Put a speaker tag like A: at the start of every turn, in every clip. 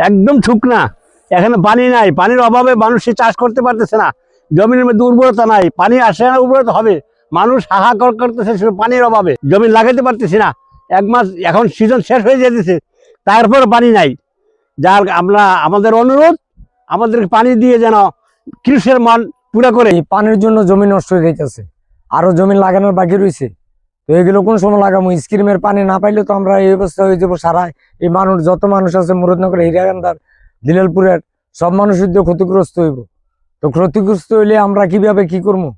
A: একদম শুকনা, এখানে পানি নাই, পানির অভাবে মানুষ চাষ করতে পারতেছে না, জমির মধ্যে উর্বরতা নাই, পানি আসে না, উর্বরতা হবে, মানুষ হাহাকার করতেছে পানির অভাবে, জমি লাগাইতে পারতেছি না। 1 মাস এখন সিজন শেষ হয়ে যেতেছে, তারপর পানি নাই। যার আমাদের অনুরোধ, আমাদেরকে পানি দিয়ে যেন কৃষির মান পুরা করে।
B: পানির জন্য জমি নষ্ট হয়ে যাইতেছে, আরো জমি লাগানোর বাকি রয়েছে। তো এগুলো কোন সময় লাগাবো? স্কিমের পানি না পাইলে তো আমরা এই অবস্থা হয়ে যাবো। সারা এই মানুষ, যত মানুষ আছে মুরাদনগর, হীরাকান্দার, দিলালপুরের সব মানুষের দিয়ে ক্ষতিগ্রস্ত হইব। তো ক্ষতিগ্রস্ত হইলে আমরা কিভাবে কি করবো?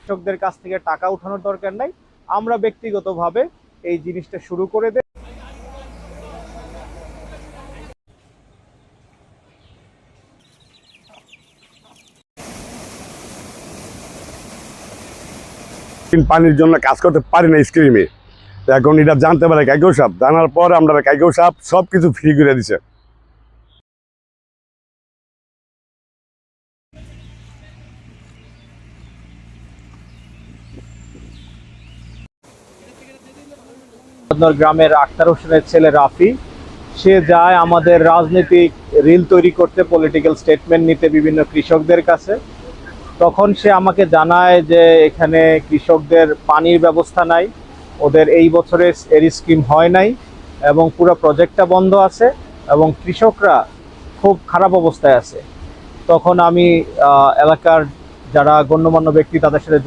C: কৃষকদের কাছ থেকে টাকা উঠানোর দরকার নাই, আমরা ব্যক্তিগতভাবে এই জিনিসটা শুরু করে দেই।
D: পানির জন্য কাজ করতে পারি না স্কিমে, এখন এটা জানতে পারে কাইকেও সাহেব, জানার পর আমরা কাইকেও সাহেব সবকিছু ফ্রি করে দিছে।
C: গ্রামের আক্তার হোসেনের ছেলে রাফি, সে যায় আমাদের রাজনৈতিক রিল তৈরি করতে, পলিটিক্যাল স্টেটমেন্ট নিতে বিভিন্ন কৃষকদের কাছে। তখন সে আমাকে জানায় যে এখানে কৃষকদের পানির ব্যবস্থা নাই, ওদের এই বছরে এর স্কিম হয় নাই এবং পুরো প্রজেক্টটা বন্ধ আছে এবং কৃষকরা খুব খারাপ অবস্থায় আছে। তখন আমি এলাকার যারা গণ্যমান্য ব্যক্তি তাদের সাথে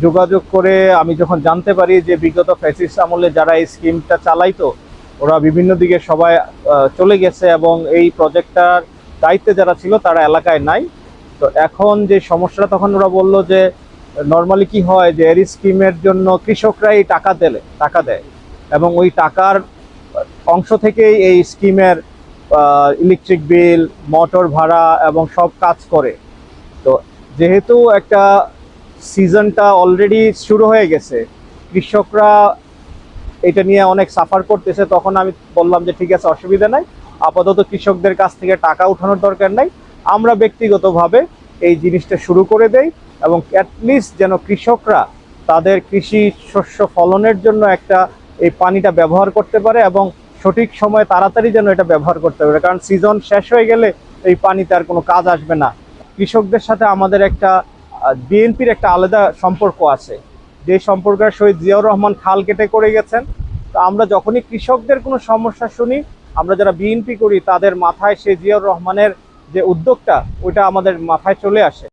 C: যোগাযোগ করে আমি যখন জানতে পারি যে বিগত ফ্যাসিস্ট আমলে যারা এই স্কিমটা চালাইতো ওরা বিভিন্ন দিকে সবাই চলে গেছে এবং এই প্রজেক্টটার দায়িত্বে যারা ছিল তারা এলাকায় নাই। তো এখন যে সমস্যাটা, তখন ওরা বললো যে নর্মালি কি হয় যে এর স্কিমের জন্য কৃষকরাই টাকা দেয় এবং ওই টাকার অংশ থেকেই এই স্কিমের ইলেকট্রিক বিল, মোটর ভাড়া এবং সব কাজ করে। তো যেহেতু একটা সিজনটা অলরেডি শুরু হয়ে গেছে, কৃষকরা এটা নিয়ে অনেক সাফার করতেছে, তখন আমি বললাম যে ঠিক আছে, অসুবিধা নাই, আপাতত কৃষকদের কাছ থেকে টাকা উঠানোর দরকার নাই, আমরা ব্যক্তিগতভাবে এই জিনিসটা শুরু করে দেই এবং অ্যাটলিস্ট যেন কৃষকরা তাদের কৃষি শস্য ফলনের জন্য একটা এই পানিটা ব্যবহার করতে পারে এবং সঠিক সময়ে তাড়াতাড়ি যেন এটা ব্যবহার করতে পারে, কারণ সিজন শেষ হয়ে গেলে এই পানিতে আর কোনো কাজ আসবে না। কৃষকদের সাথে আমাদের একটা বিএনপির একটা আলাদা সম্পর্ক আছে, যে সম্পর্কের শহীদ জিয়াউর রহমান খাল কেটে করে গেছেন। তো আমরা যখনই কৃষকদের কোনো সমস্যা শুনি, আমরা যারা বিএনপি করি তাদের মাথায় সেই জিয়াউর রহমানের যে উদ্যোগটা, ওইটা আমাদের মাথায় চলে আসে।